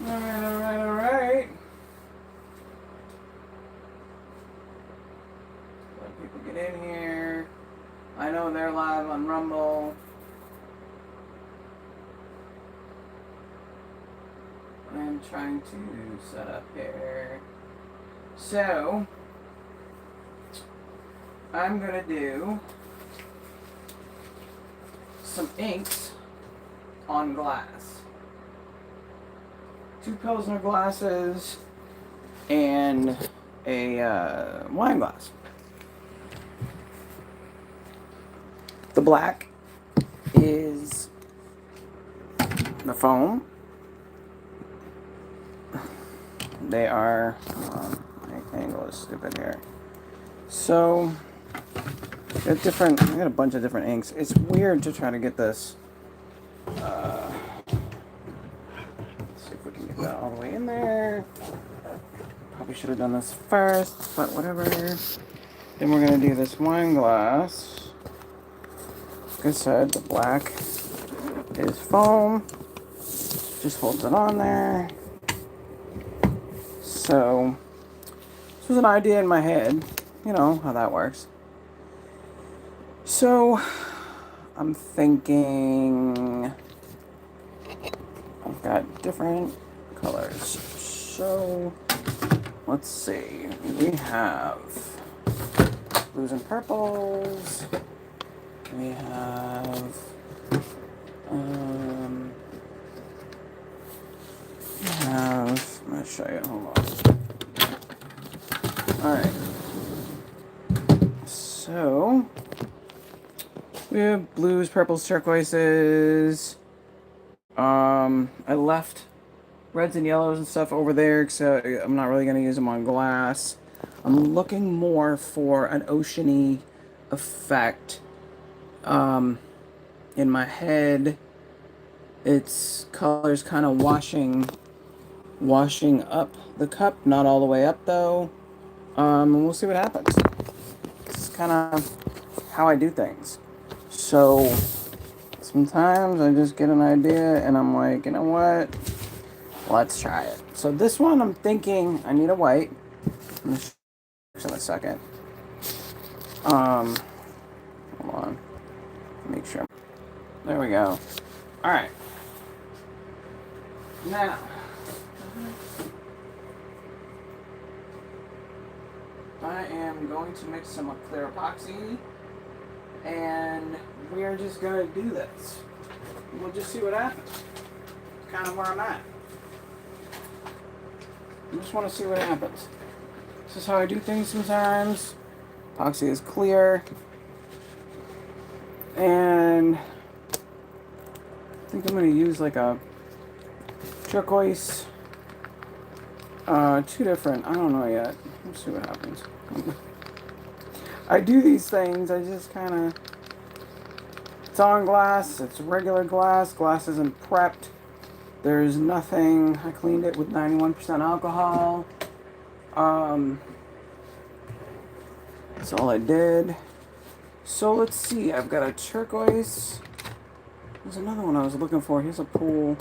Alright. Let people get in here. I know they're live on Rumble. I'm trying to set up here. So, I'm gonna do some inks on glass. 2 Pilsner glasses and a wine glass. The black is the foam. They are, my angle is stupid here. So, I got a bunch of different inks. It's weird to try to get this. Let's see if we can get that all the way in there. Probably should have done this first, but whatever. Then we're gonna do this wine glass. Like I said, the black is foam. Just holds it on there. So, this was an idea in my head. You know how that works. So, I'm thinking I've got different colors. So, let's see. We have blues and purples. We have I'm gonna show you. Hold on. Alright. So we have blues, purples, turquoises. I left reds and yellows and stuff over there, so I'm not really gonna use them on glass. I'm looking more for an oceany effect. In my head, it's colors kind of washing up the cup, not all the way up though. And we'll see what happens. It's kind of how I do things. So sometimes I just get an idea and I'm like, you know what? Let's try it. So this one, I'm thinking I need a white. I'm gonna show you in a second. Hold on. Make sure. There we go. All right. Now, I am going to mix some clear epoxy, and we are just going to do this. We'll just see what happens. It's kind of where I'm at. I just want to see what happens. This is how I do things sometimes. Epoxy is clear. And I think I'm going to use like a turquoise. 2 different. I don't know yet. Let's see what happens. I do these things. I just kind of. It's on glass. It's regular glass. Glass isn't prepped. There's nothing. I cleaned it with 91% alcohol. That's all I did. So let's see. I've got a turquoise. There's another one I was looking for. Here's a pool.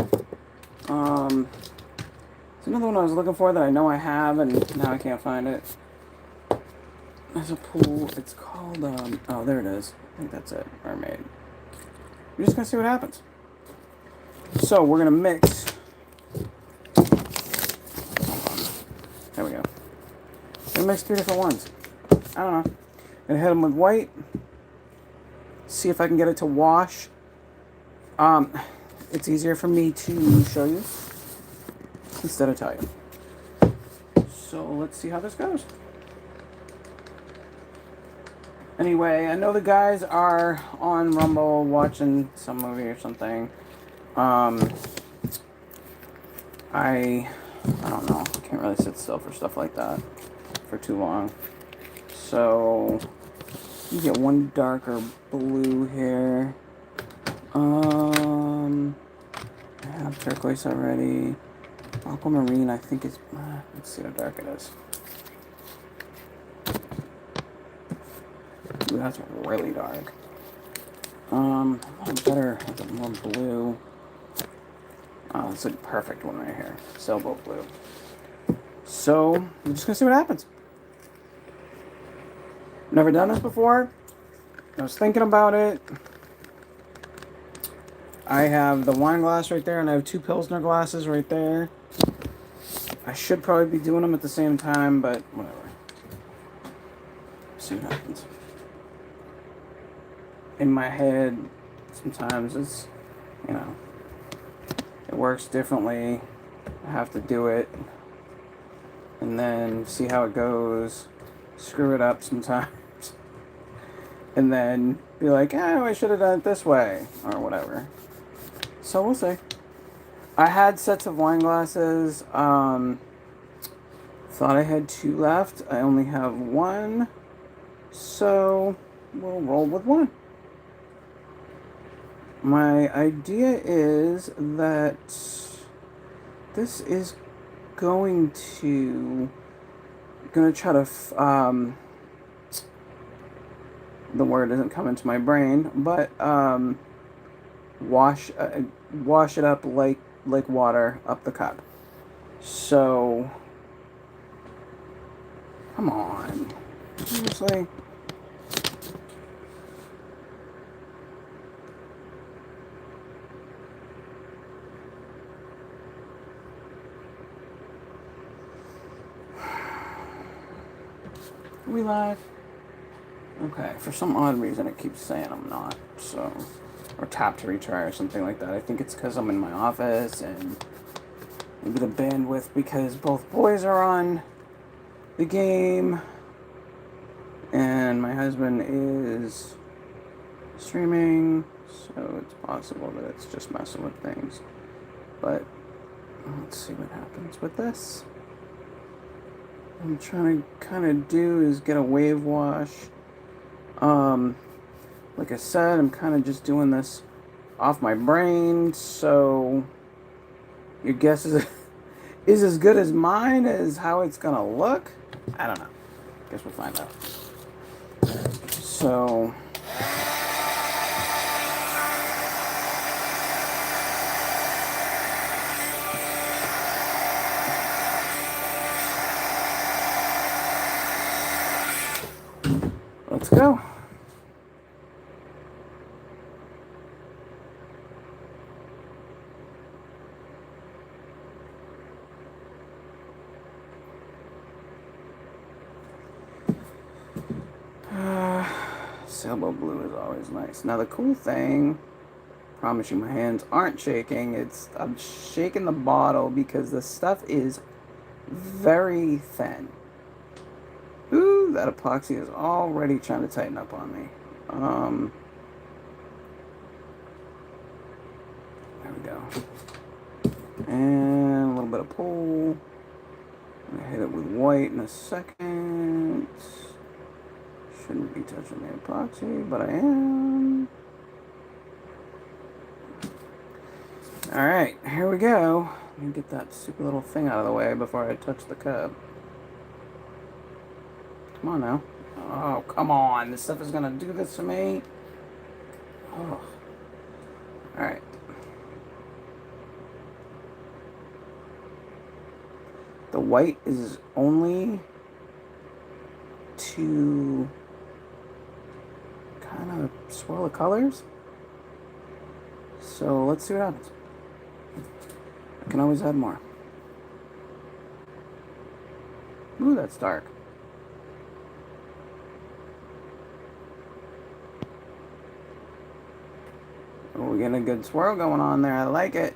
There's another one I was looking for that I know I have, and now I can't find it. There's a pool. It's called, oh, there it is. I think that's it. Mermaid. We're just going to see what happens. So, we're going to mix. There we go. I'm going to mix 3 different ones. I don't know. I'm going to hit them with white. See if I can get it to wash. It's easier for me to show you instead of tell you. So let's see how this goes. Anyway, I know the guys are on Rumble watching some movie or something. I don't know. I can't really sit still for stuff like that for too long. So you get one darker blue here. I have turquoise already. Aquamarine, I think is. Let's see how dark it is. Ooh, that's really dark. Better have more blue. Oh, it's a perfect one right here. Sailboat blue. So, I'm just going to see what happens. Never done this before. I was thinking about it. I have the wine glass right there, and I have 2 Pilsner glasses right there. I should probably be doing them at the same time, but whatever. See what happens. In my head, sometimes it's, you know, it works differently. I have to do it, and then see how it goes. Screw it up sometimes. And then be like, oh, I should have done it this way, or whatever. So we'll see. I had sets of wine glasses. Thought I had 2 left. I only have 1. So we'll roll with 1. My idea is that this is going to try to the word isn't coming to my brain, but wash it up like water up the cup. So come on, seriously. Are we live? Okay, for some odd reason it keeps saying I'm not, so... Or tap to retry or something like that. I think it's because I'm in my office and maybe the bandwidth because both boys are on the game and my husband is streaming, so it's possible that it's just messing with things. But let's see what happens with this. What I'm trying to kind of do is get a wave wash. Like I said, I'm kind of just doing this off my brain, so your guess is as good as mine as how it's gonna look. I don't know. Guess we'll find out. So let's go. Sailboat blue is always nice. Now the cool thing, promise you my hands aren't shaking, I'm shaking the bottle because the stuff is very thin. Ooh, that epoxy is already trying to tighten up on me. There we go. And a little bit of pull. I'm gonna hit it with white in a second. Shouldn't be touching the epoxy, but I am. Alright, here we go. Let me get that stupid little thing out of the way before I touch the cup. Come on now. Oh, come on. This stuff is gonna do this to me. Oh. Alright. The white is only to kind of swirl the colors. So let's see what happens. I can always add more. Ooh, that's dark. Oh, we're getting a good swirl going on there. I like it.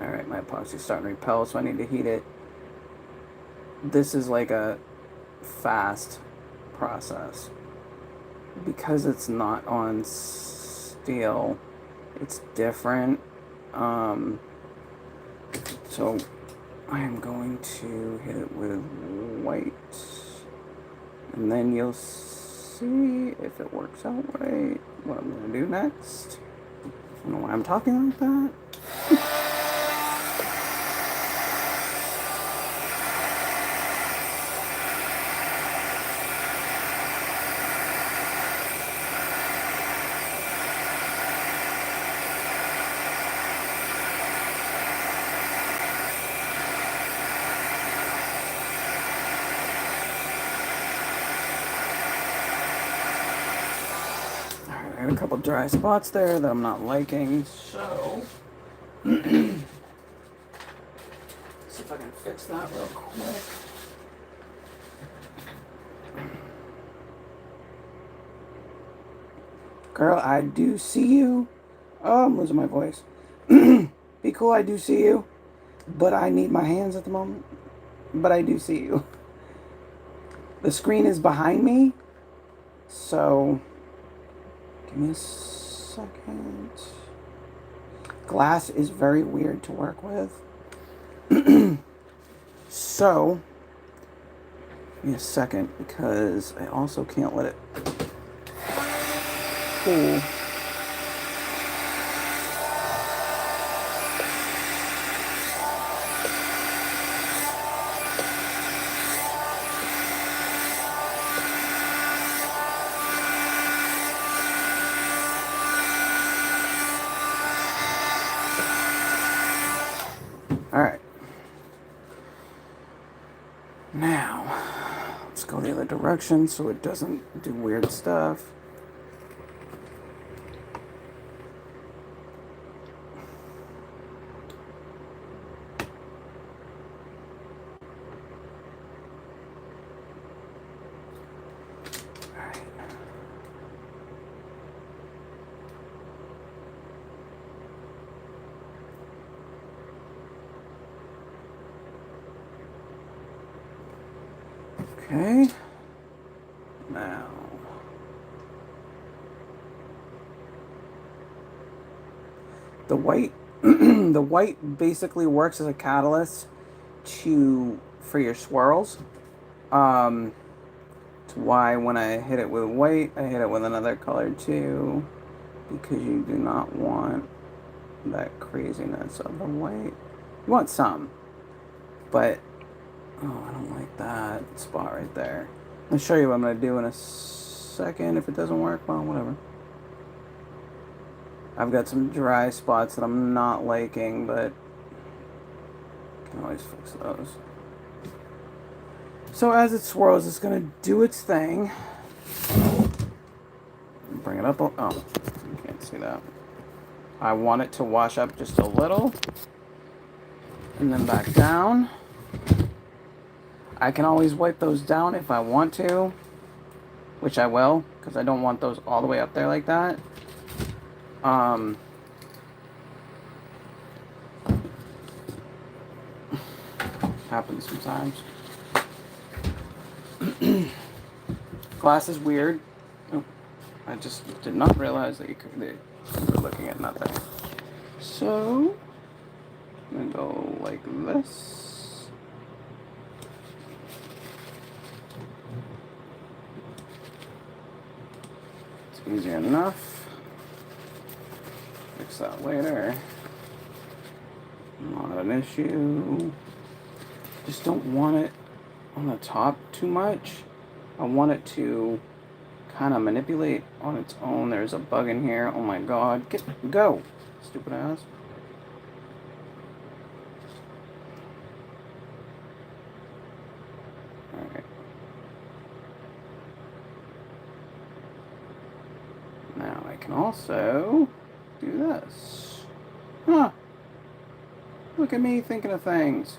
Alright, my epoxy's starting to repel, so I need to heat it. This is like a fast process. Because it's not on steel, it's different. So I am going to hit it with white. And then you'll see if it works out right, what I'm going to do next. I don't know why I'm talking like that. got a couple dry spots there that I'm not liking, so see if I can fix that real quick. Girl, I do see you. Oh, I'm losing my voice. Be cool, I do see you. But I need my hands at the moment. But I do see you. The screen is behind me. So, give me a second. Glass is very weird to work with. So, give me a second because I also can't let it cool. Alright. Now, let's go the other direction so it doesn't do weird stuff. Okay. Now, the white the white basically works as a catalyst for your swirls. It's why when I hit it with white, I hit it with another color too, because you do not want that craziness of the white. You want some, but oh, I don't like that spot right there. I'll show you what I'm going to do in a second. If it doesn't work, well, whatever. I've got some dry spots that I'm not liking, but I can always fix those. So as it swirls, it's going to do its thing. Bring it up. Oh, you can't see that. I want it to wash up just a little. And then back down. I can always wipe those down if I want to, which I will, because I don't want those all the way up there like that. Happens sometimes. Glass is weird. Oh, I just did not realize that you were looking at nothing. So, I'm gonna go like this. It's easy enough. Fix that later. Not an issue. Just don't want it on the top too much. I want it to kind of manipulate on its own. There's a bug in here. Oh my god. Go! Stupid ass. Alright. Now I can also do this. Huh. Look at me thinking of things.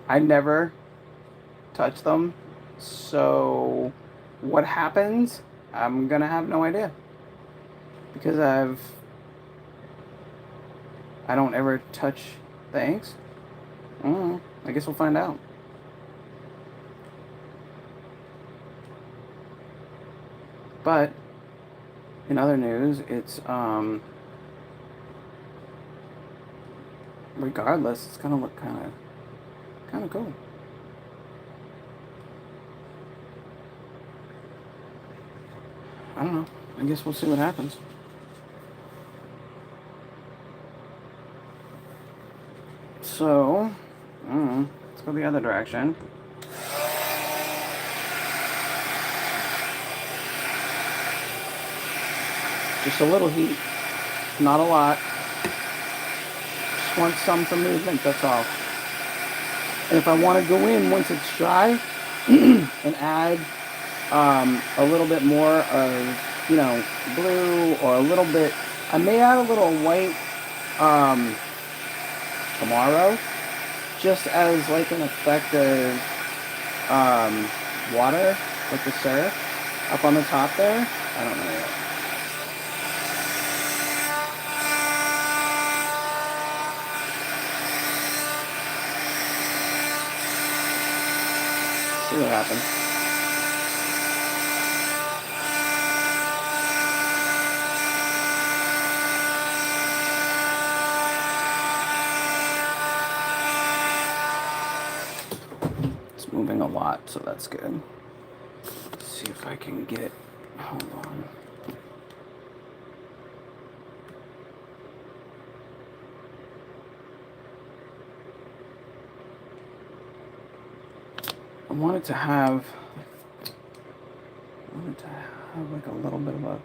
I never touch them, so what happens, I'm gonna have no idea, because I don't ever touch things. I guess we'll find out. But in other news, it's regardless, it's gonna look kind of cool. I don't know. I guess we'll see what happens. So, let's go the other direction. Just a little heat, not a lot. Just want some for movement, that's all. And if I want to go in once it's dry and add a little bit more of, blue or a little bit, I may add a little white tomorrow, just as like an effect of water, like the syrup up on the top there. I don't know yet. See what happens. It's moving a lot, so that's good. Let's see if I can get, hold on. I wanted to have like a little bit of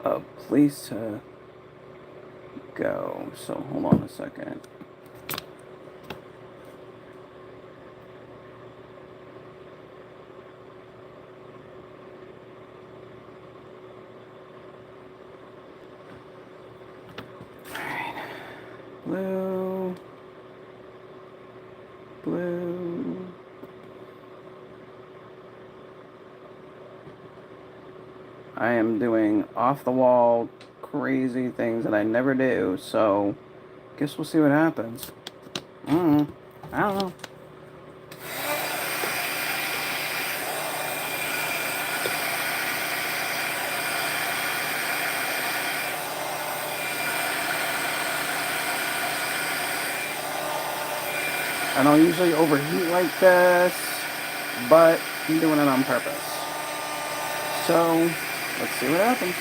a place to go. So hold on a second. Alright. Blue. Blue. I am doing off-the-wall crazy things that I never do, so guess we'll see what happens. I don't know. I don't usually overheat like this, but I'm doing it on purpose. So, let's see what happens.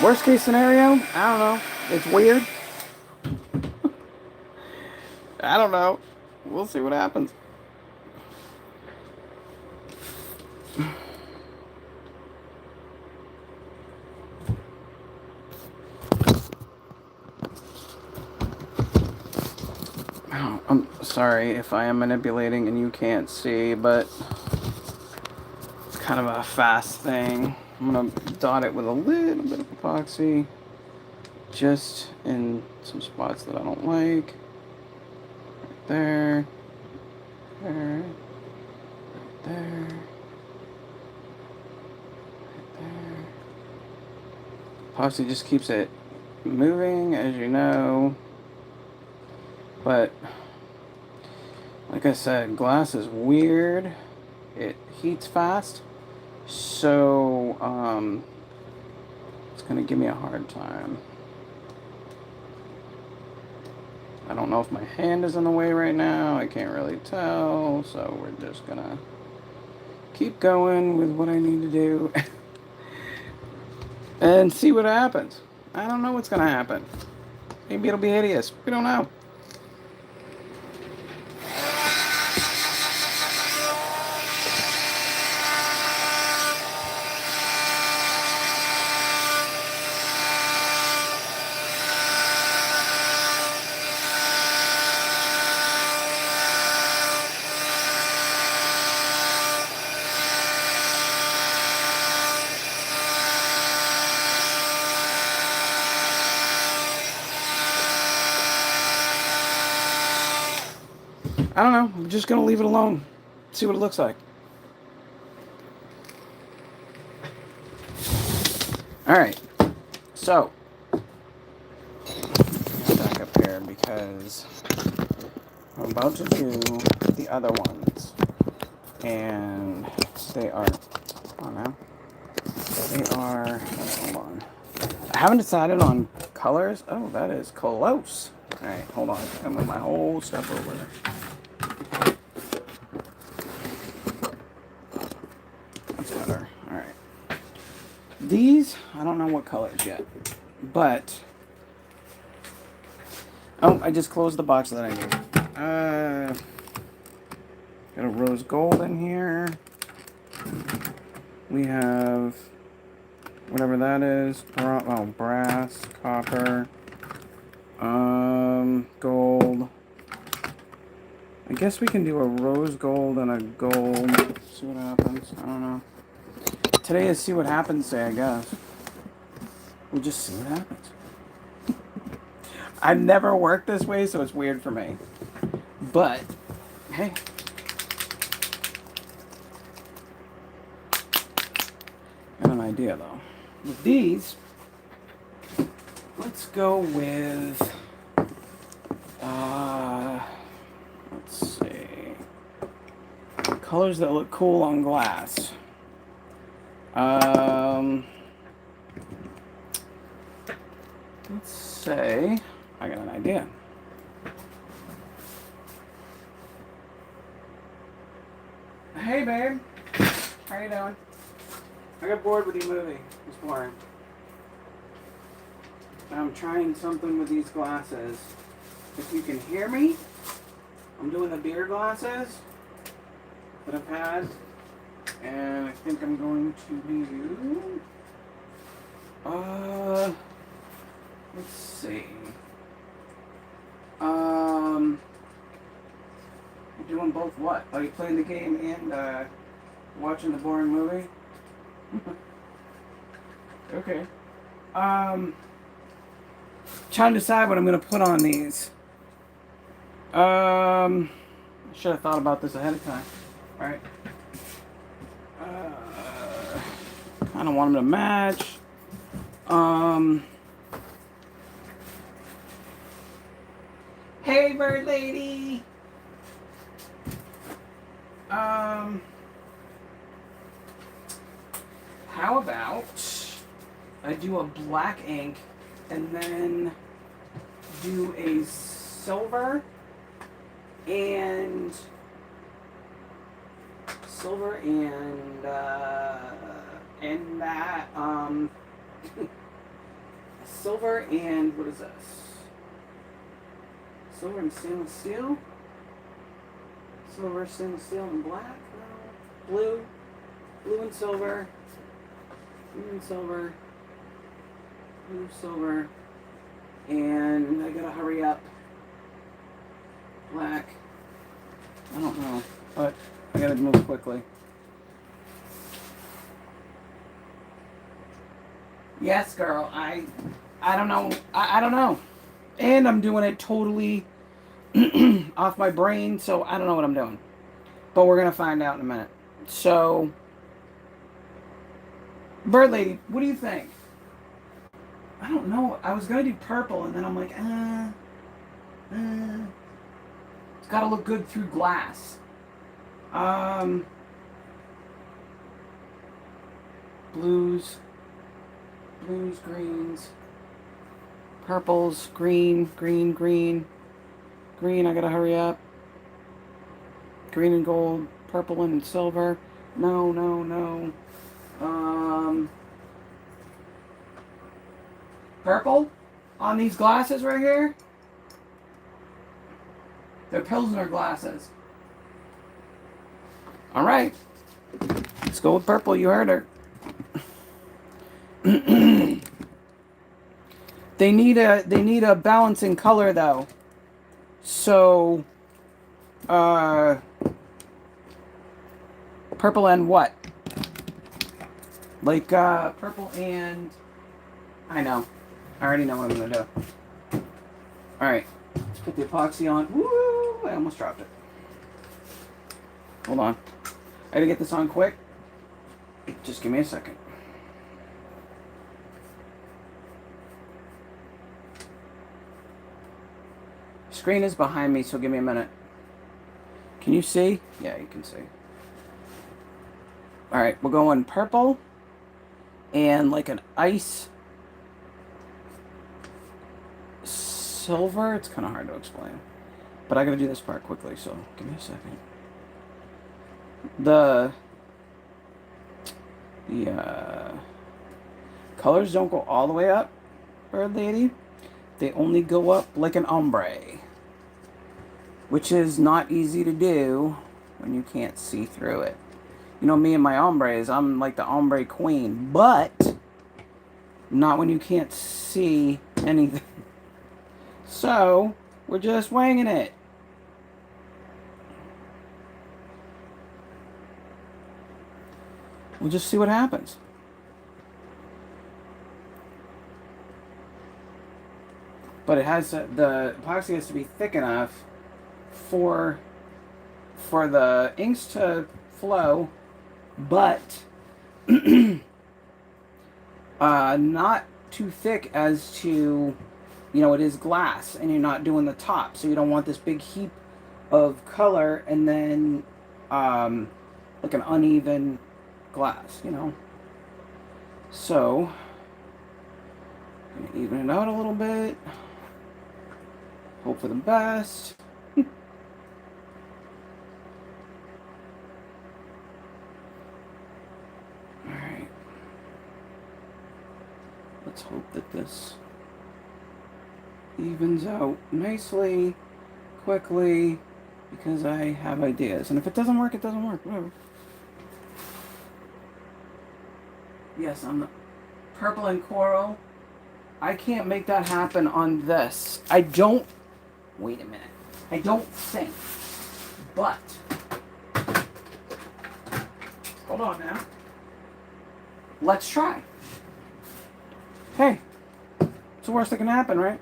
Worst case scenario, I don't know. It's weird. I don't know. We'll see what happens. Oh, I'm sorry if I am manipulating and you can't see, but it's kind of a fast thing. I'm going to dot it with a little bit of epoxy, just in some spots that I don't like. Right there. There. Right there. Right there. Epoxy just keeps it moving, as you know. But, like I said, glass is weird. It heats fast. So, it's going to give me a hard time. I don't know if my hand is in the way right now. I can't really tell. So we're just going to keep going with what I need to do and see what happens. I don't know what's going to happen. Maybe it'll be hideous. We don't know. I don't know. I'm just going to leave it alone. See what it looks like. Alright. So. Back up here because I'm about to do the other ones. And they are. Oh, now. They are. Hold on. I haven't decided on colors. Oh, that is close. Alright, hold on. I'm gonna move my whole stuff over there. That's better. Alright. These, I don't know what colors yet. But. Oh, I just closed the box that I need. Got a rose gold in here. We have whatever that is. Brass, copper, gold. I guess we can do a rose gold and a gold. See what happens. I don't know. Today is see what happens day, I guess. We'll just see what happens. I've never worked this way, so it's weird for me. But, hey. I have an idea, though. With these, let's go with... let's see. Colors that look cool on glass. Let's say... I got an idea. Hey, babe. How you doing? I got bored with your movie this morning. I'm trying something with these glasses. If you can hear me, I'm doing the beer glasses that I've had. And I think I'm going to do... let's see. You're doing both what? Are you playing the game and watching the boring movie? Okay. Trying to decide what I'm going to put on these. I should have thought about this ahead of time. Alright. Kind of want them to match. Hey, bird lady! How about I do a black ink and then do a silver and that silver and what is this? Silver and stainless steel? Silver, stainless steel, and black? No. Blue and silver. Blue and silver. Blue, silver. And I gotta hurry up. Black. I don't know, but I gotta move quickly. Yes, girl. I don't know. I don't know. And I'm doing it totally off my brain, so I don't know what I'm doing. But we're going to find out in a minute. So, bird lady, what do you think? I don't know. I was going to do purple, and then I'm like, it's got to look good through glass. Blues, greens, purples, green, I gotta hurry up. Green and gold, purple and silver. No. Purple on these glasses right here. They're Pilsner glasses. All right, let's go with purple. You heard her. They need a balancing color though. So purple and what? Like purple and I know. I already know what I'm gonna do. Alright. Let's put the epoxy on. Woo! I almost dropped it. Hold on. I gotta get this on quick. Just give me a second. Screen is behind me, so give me a minute. Can you see? Yeah, you can see. Alright, we're going purple and like an ice silver. It's kind of hard to explain. But I gotta do this part quickly, so give me a second. The colors don't go all the way up, bird lady. They only go up like an ombre, which is not easy to do when you can't see through it. You know me and my ombres, I'm like the ombre queen, but Not when you can't see anything. So, we're just winging it. We'll just see what happens. But it has the epoxy has to be thick enough for the inks to flow, but not too thick as to, it is glass and you're not doing the top, so you don't want this big heap of color and then like an uneven glass, So, I'm gonna even it out a little bit. Hope for the best. Alright. Let's hope that this evens out nicely, quickly, because I have ideas. And if it doesn't work, it doesn't work. Whatever. Yes, on the purple and coral. I can't make that happen on this. I don't... Wait a minute. I don't think. But... Hold on now. Let's try. Hey. It's the worst that can happen, right?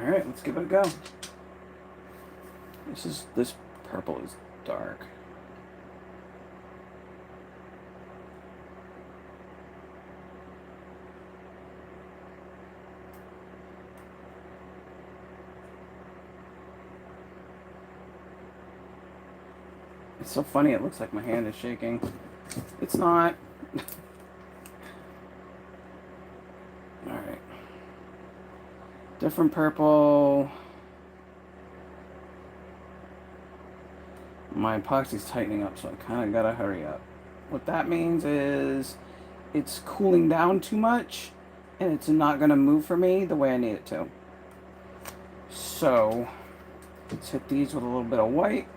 Alright, let's give it a go. This purple is dark. It's so funny, it looks like my hand is shaking. It's not. Alright. Different purple. My epoxy's tightening up, so I kind of gotta hurry up. What that means is it's cooling down too much and it's not gonna move for me the way I need it to. So let's hit these with a little bit of white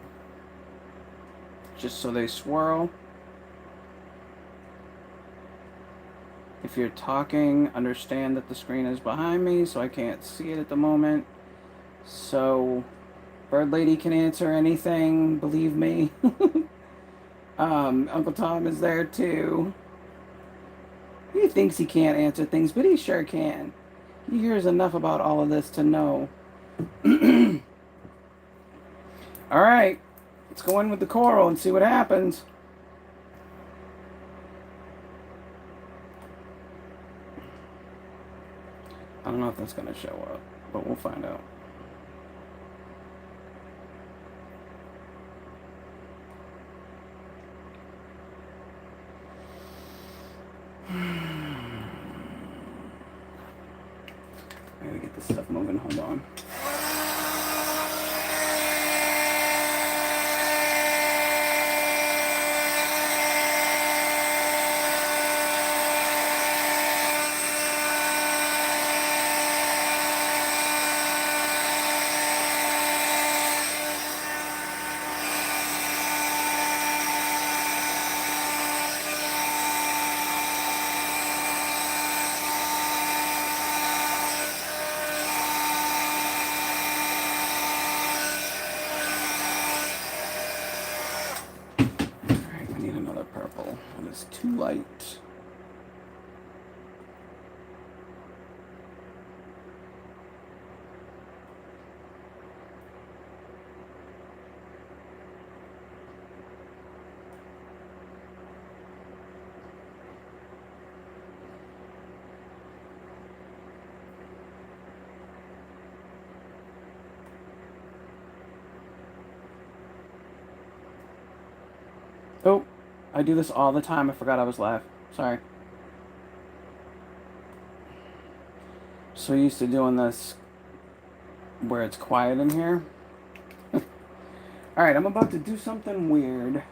just so they swirl. If you're talking, understand that the screen is behind me, so I can't see it at the moment. So, Bird Lady can answer anything, believe me. Uncle Tom is there too. He thinks he can't answer things, but he sure can. He hears enough about all of this to know. Alright, let's go in with the coral and see what happens. I don't know if that's going to show up, but we'll find out. I gotta get this stuff moving, hold on. It's too light. Oh, I do this all the time. I forgot I was live. Sorry. So used to doing this where it's quiet in here. Alright, I'm about to do something weird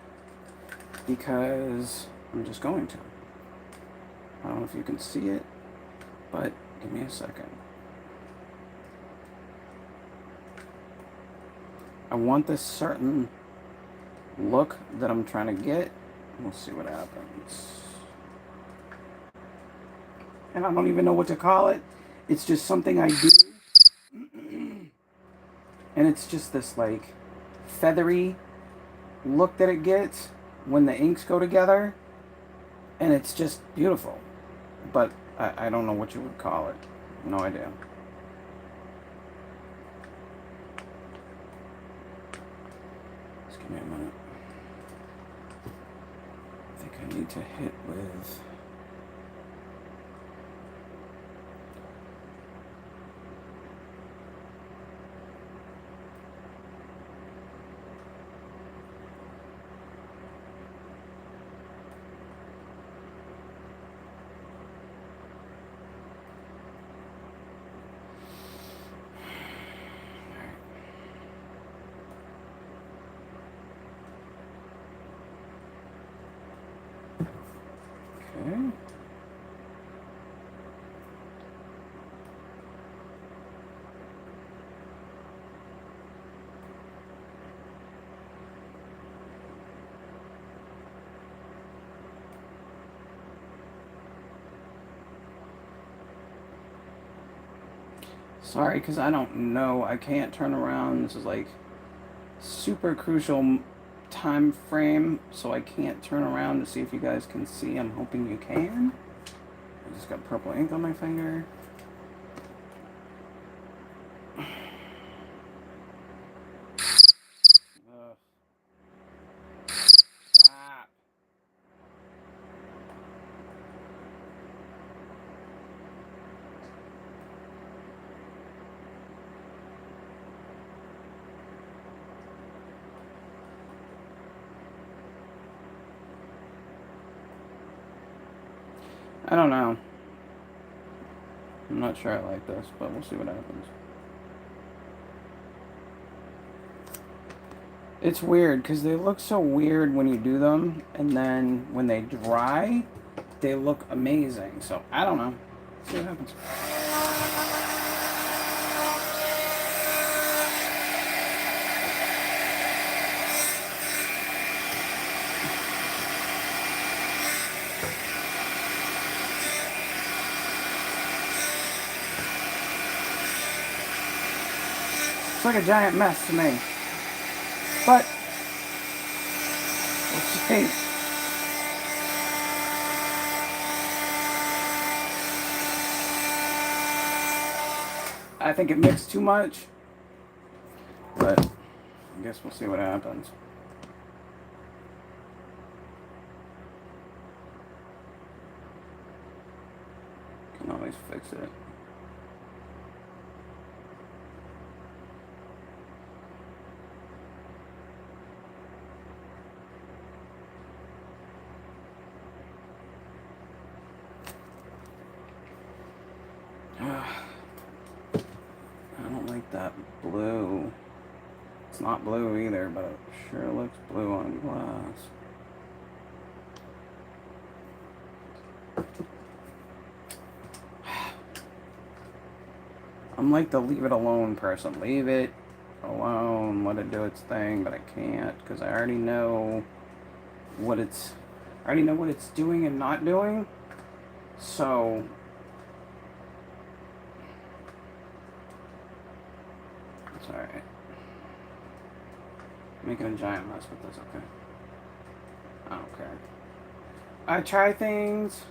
because I'm just going to. I don't know if you can see it, but Give me a second. I want this certain look that I'm trying to get. We'll see what happens. And I don't even know what to call it. It's just something I do. And it's just this like feathery look that it gets when the inks go together. And it's just beautiful. But I don't know what you would call it. No idea. Just give me a minute. I think I need to hit with... Okay. Sorry, because I don't know. I can't turn around. This is like super crucial time frame, so I can't turn around to see if you guys can see. I'm hoping you can. I just got purple ink on my finger. Ugh. Stop. I don't know. I'm not sure I like this, but we'll see what happens. It's weird because they look so weird when you do them, and then when they dry, they look amazing. So I don't know. Let's see what happens. It's like a giant mess to me. But we'll see. I think it mixed too much. But I guess we'll see what happens. Can always fix it. I don't like that blue. It's not blue either, but it sure looks blue on glass. I'm like the leave it alone person. Leave it alone, let it do its thing, but I can't because I already know what it's doing and not doing. So it's alright. Making a giant mess with this, okay. I don't care. I try things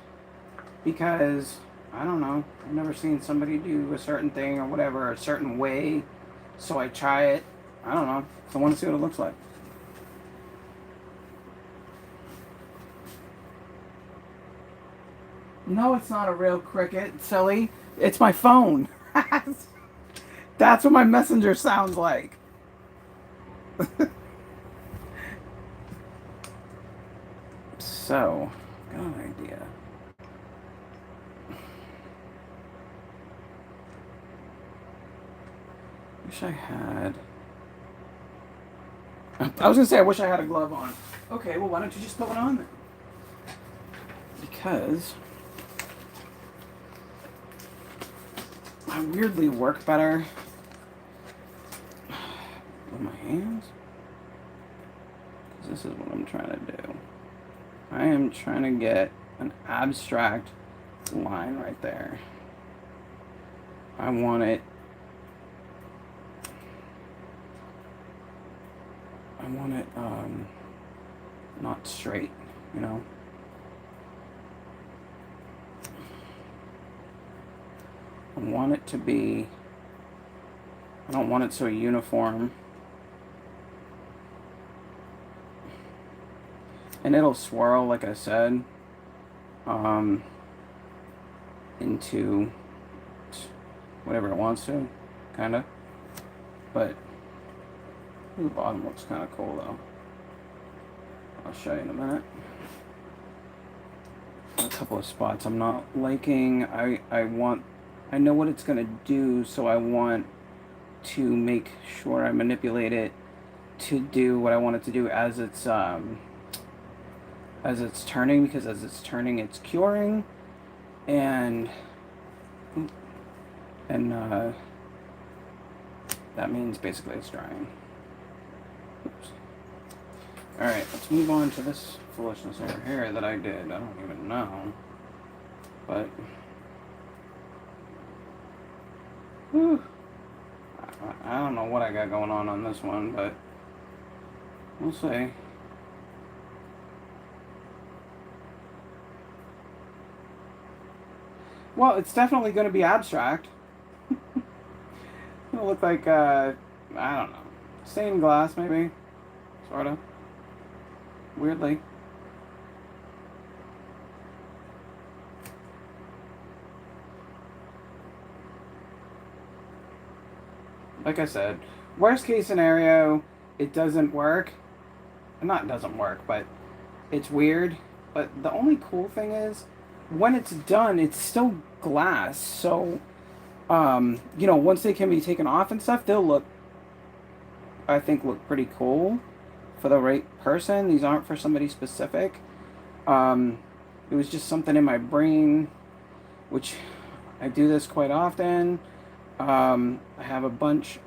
because I don't know. I've never seen somebody do a certain thing or whatever a certain way, so I try it. I don't know. So I want to see what it looks like. No, it's not a real cricket, silly. It's my phone. That's what my messenger sounds like. So, got an idea. Wish I had... I was gonna say I wish I had a glove on. Okay, well why don't you just put one on then? Because I weirdly work better with my hands. This is what I'm trying to do. I am trying to get an abstract line right there. I want it not straight, you know. I want it to be, I don't want it so uniform. And it'll swirl, like I said, into whatever it wants to, kind of. But the bottom looks kind of cool, though. I'll show you in a minute. A couple of spots I'm not liking. I know what it's going to do, so I want to make sure I manipulate it to do what I want it to do as it's turning, because as it's turning, it's curing, and that means basically it's drying. Oops. All right, let's move on to this foolishness over here that I did. I don't even know, but whew, I don't know what I got going on this one, but we'll see. Well, it's definitely going to be abstract. It'll look like, I don't know, stained glass, maybe, sort of, weirdly. Like I said, worst case scenario, it doesn't work. Not doesn't work, but it's weird. But the only cool thing is, when it's done, it's still glass. So, you know, once they can be taken off and stuff, they'll look, I think, look pretty cool for the right person. These aren't for somebody specific. It was just something in my brain, which I do this quite often. I have a bunch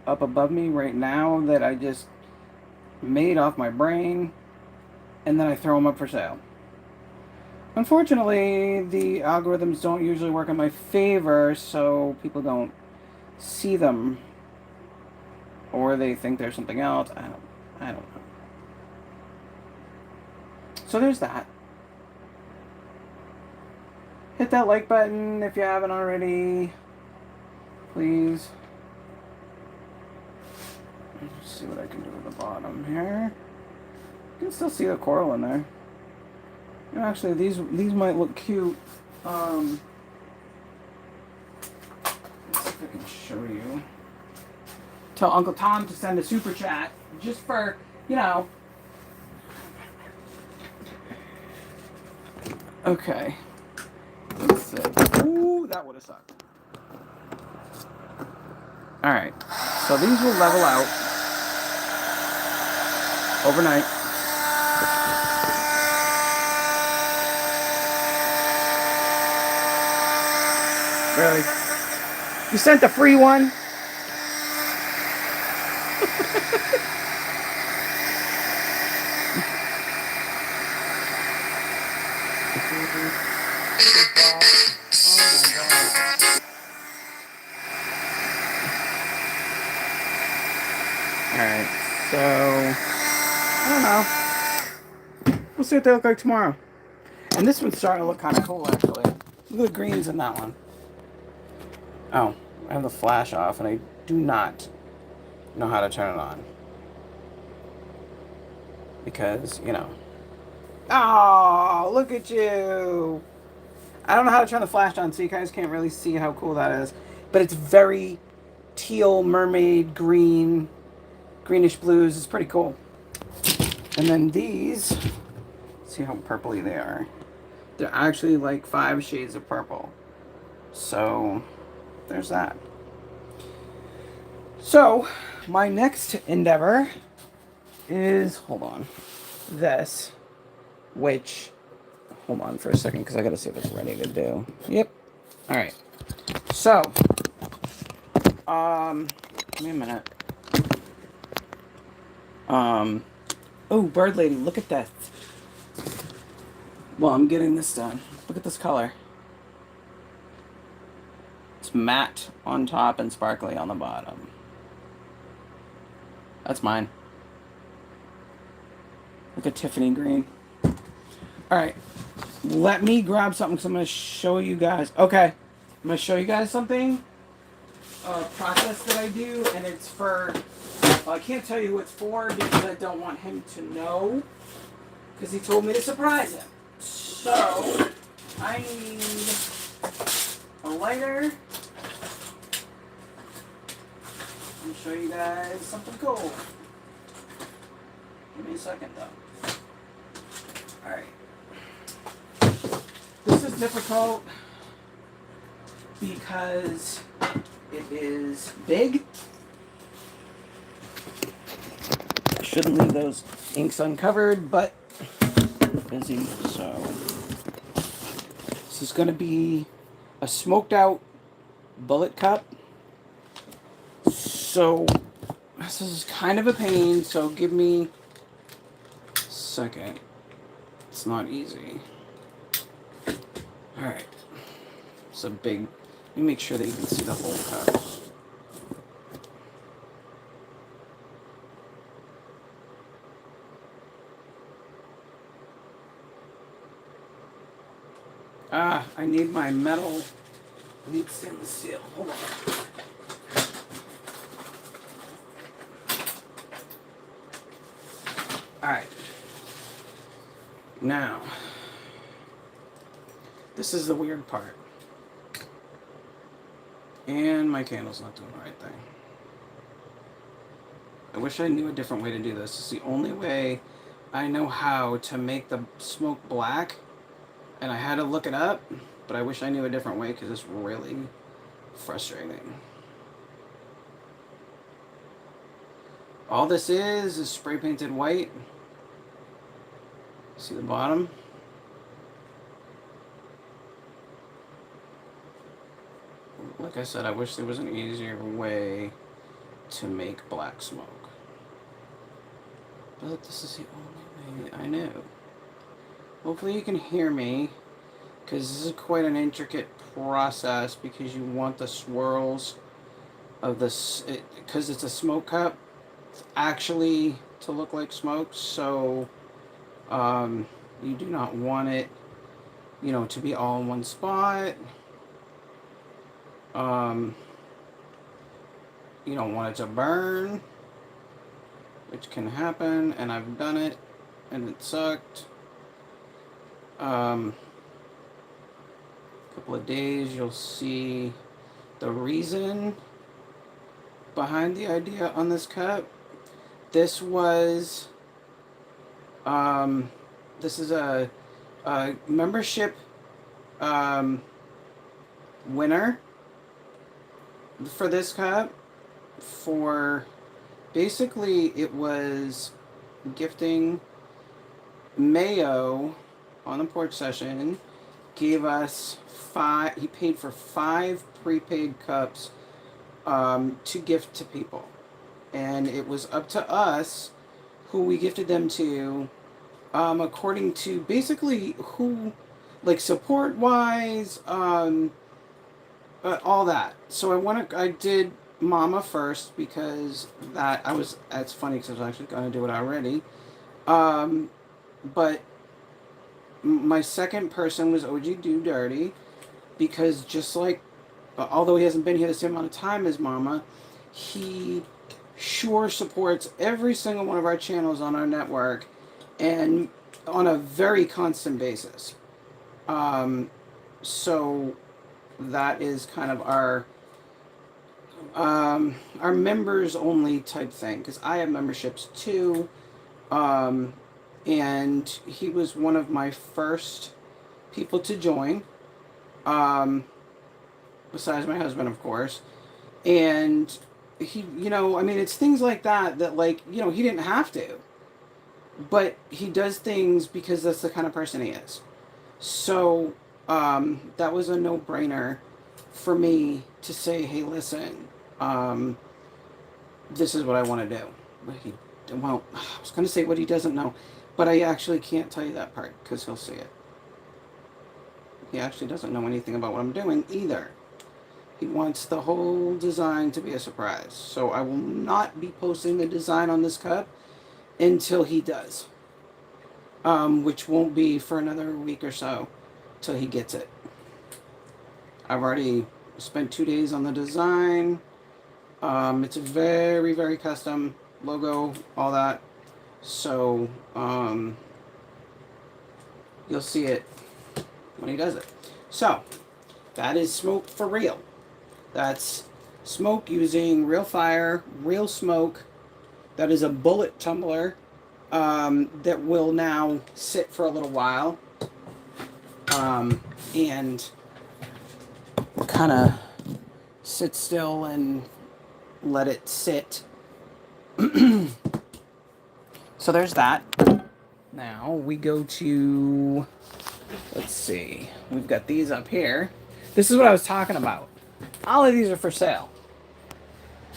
up above me right now that I just made off my brain, and then I throw them up for sale. Unfortunately, the algorithms don't usually work in my favor, so people don't see them, or they think there's something else. I don't know. So there's that. Hit that like button if you haven't already, please. Let's see what I can do at the bottom here. You can still see the coral in there. Actually, these might look cute. Let's see if I can show you. Tell Uncle Tom to send a super chat just for, you know. Okay. Let's see. Ooh, that would have sucked. Alright. So these will level out overnight. Really? You sent the free one? Alright, so I don't know. We'll see what they look like tomorrow. And this one's starting to look kind of cool, actually. Look at the greens in that one. Oh, I have the flash off, and I do not know how to turn it on. Because, you know. Oh, look at you. I don't know how to turn the flash on, so you guys can't really see how cool that is. But it's very teal, mermaid, green, greenish blues. It's pretty cool. And then these, see how purpley they are. They're actually like 5 shades of purple. So there's that. So my next endeavor is, hold on, this, which, hold on for a second because I gotta see if it's ready to do. Yep. All right. So Give me a minute. Oh, bird lady, look at that. Well, I'm getting this done. Look at this color. It's matte on top and sparkly on the bottom. That's mine. Like a Tiffany green. Alright. Let me grab something because I'm going to show you guys. Okay. I'm going to show you guys something. A process that I do, and it's for... Well, I can't tell you who it's for because I don't want him to know. Because he told me to surprise him. So, I need a lighter. I'll show you guys something cool. Give me a second though. Alright. This is difficult because it is big. I shouldn't leave those inks uncovered, but I'm busy, so this is going to be a smoked out bullet cup. So this is kind of a pain, so give me a second. It's not easy. Alright. It's a big... Let me make sure that you can see the whole cup. Ah, I need my metal. I need stainless steel. Hold on. Alright. Now, this is the weird part. And my candle's not doing the right thing. I wish I knew a different way to do this. It's the only way I know how to make the smoke black. And I had to look it up, but I wish I knew a different way because it's really frustrating. All this is spray painted white. See the bottom? Like I said, I wish there was an easier way to make black smoke. But this is the only way I know. Hopefully you can hear me, because this is quite an intricate process because you want the swirls of this, because it's a smoke cup, actually to look like smoke, so you do not want it, you know, to be all in one spot. You don't want it to burn, which can happen, and I've done it, and it sucked. Couple of days, you'll see the reason behind the idea on this cup. This was, this is a membership winner for this cup. For basically, it was gifting. Mayo on the porch session gave us 5. He paid for 5 prepaid cups to gift to people, and it was up to us who we gifted them to, according to basically who, like support wise, all that. So I did Mama first because that's funny because I was actually going to do it already. But my second person was OG Do Dirty because just like, although he hasn't been here the same amount of time as Mama, he sure supports every single one of our channels on our network and on a very constant basis. So that is kind of our members only type thing, because I have memberships too, and he was one of my first people to join, besides my husband, of course. And he, you know, I mean, it's things like that like, you know, he didn't have to, but he does things because that's the kind of person he is. So that was a no-brainer for me to say, hey, listen, This is what I want to do. But well, I was going to say what he doesn't know, but I actually can't tell you that part because he'll see it. He actually doesn't know anything about what I'm doing either. He wants the whole design to be a surprise. So I will not be posting the design on this cup until he does. Which won't be for another week or so till he gets it. I've already spent 2 days on the design. It's a very, very custom logo, all that. So, you'll see it when he does it. So, that is smoke for real. That's smoke using real fire, real smoke. That is a bullet tumbler that will now sit for a little while and kind of sit still and let it sit. So there's that. Now we go to, let's see, we've got these up here. This is what I was talking about. All of these are for sale.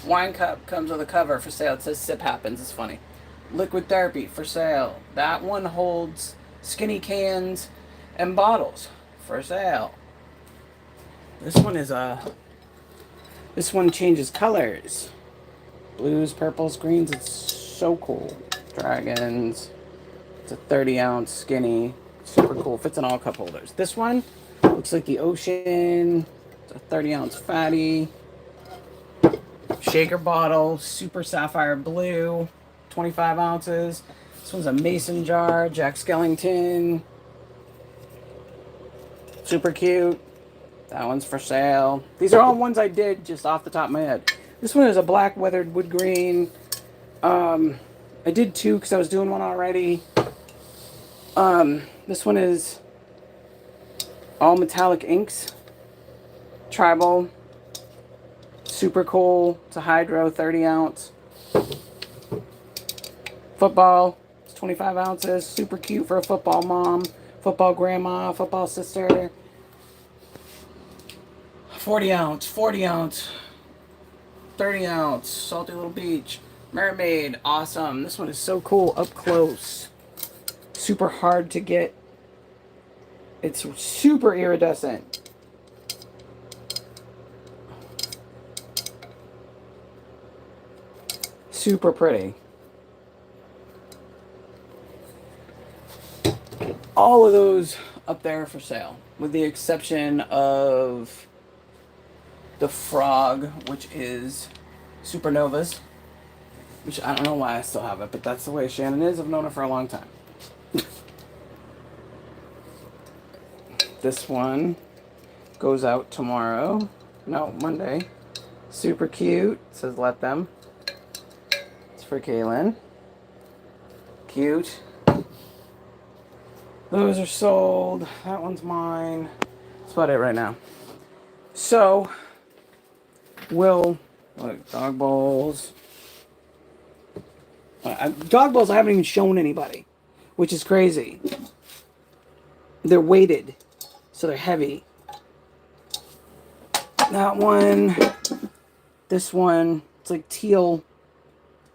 Wine cup comes with a cover for sale. It says sip happens. It's funny. Liquid therapy for sale. That one holds skinny cans and bottles for sale. This one is this one changes colors. Blues, purples, greens. It's so cool. Dragons. It's a 30-ounce skinny. Super cool. Fits in all cup holders. This one looks like the ocean. It's a 30-ounce fatty. Shaker bottle. Super sapphire blue. 25 ounces. This one's a mason jar. Jack Skellington. Super cute. That one's for sale. These are all ones I did just off the top of my head. This one is a black weathered wood grain. I did two because I was doing one already. This one is all metallic inks. Tribal. Super cool. It's a hydro 30-ounce. Football. It's 25 ounces. Super cute for a football mom, football grandma, football sister. 40-ounce, 40-ounce, 30-ounce, salty little beach, mermaid, awesome. This one is so cool up close. Super hard to get. It's super iridescent. Super pretty. All of those up there for sale, with the exception of the frog, which is Supernovas, which I don't know why I still have it, but that's the way Shannon is. I've known her for a long time. This one goes out tomorrow. No, Monday. Super cute. It says let them. It's for Kaylin. Cute. Those are sold. That one's mine. That's about it right now. So, look, dog bowls. Dog bowls I haven't even shown anybody, which is crazy. They're weighted, so they're heavy. That one, this one, it's like teal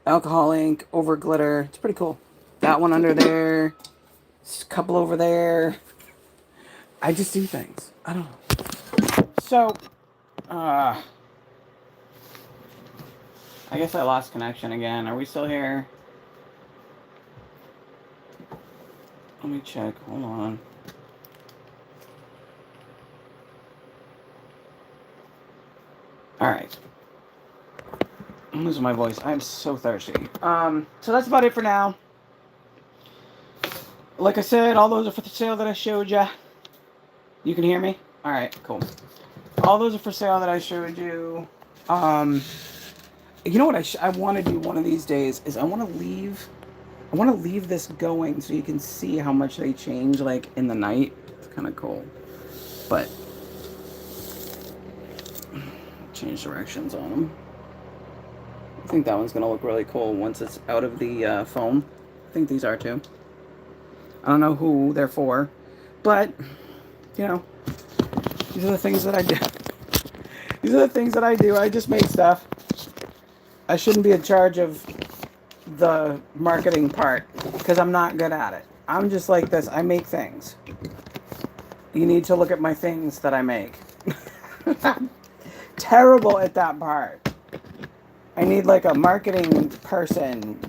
alcohol ink over glitter. It's pretty cool. That one under there. There's a couple over there. I just do things. I don't know. So, I guess I lost connection again. Are we still here? Let me check. Hold on. Alright. I'm losing my voice. I'm so thirsty. So that's about it for now. Like I said, all those are for the sale that I showed ya. You can hear me? Alright, cool. All those are for sale that I showed you. You know what I want to do one of these days is I want to leave this going so you can see how much they change like in the night. It's kind of cool. But change directions on them. I think that one's going to look really cool once it's out of the foam. I think these are too. I don't know who they're for, but you know, these are the things that I do. These are the things that I do. I just make stuff. I shouldn't be in charge of the marketing part because I'm not good at it. I'm just like this. I make things. You need to look at my things that I make. Terrible at that part. I need like a marketing person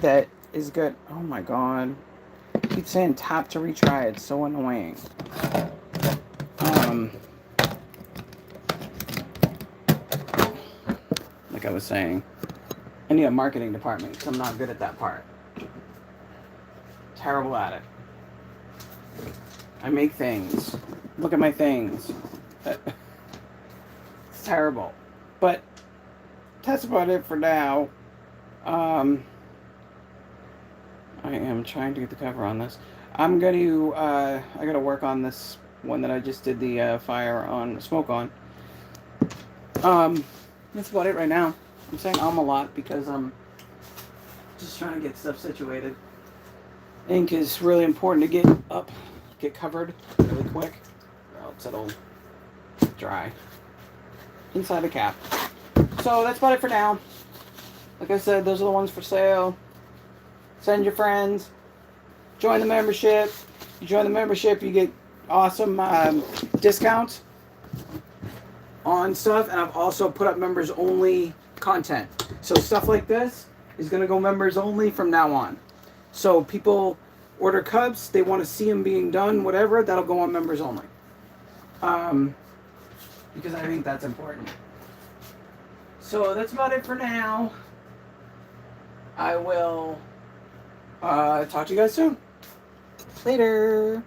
that is good. Oh my god. I keep saying tap to retry. It's so annoying. Like I was saying, I need a marketing department because I'm not good at that part. Terrible at it. I make things. Look at my things. It's terrible. But that's about it for now. I am trying to get the cover on this. I'm going to, I got to work on this one that I just did the smoke on. That's about it right now. I'm saying a lot because I'm just trying to get stuff situated. Ink is really important to get covered really quick, or else it'll dry inside the cap. So that's about it for now. Like I said, those are the ones for sale. Send your friends. Join the membership. You join the membership, you get awesome discounts on stuff. And I've also put up members only content. So stuff like this is going to go members only from now on. So people order cups, they want to see them being done, whatever, that'll go on members only. Because I think that's important. So that's about it for now. I will talk to you guys soon. Later.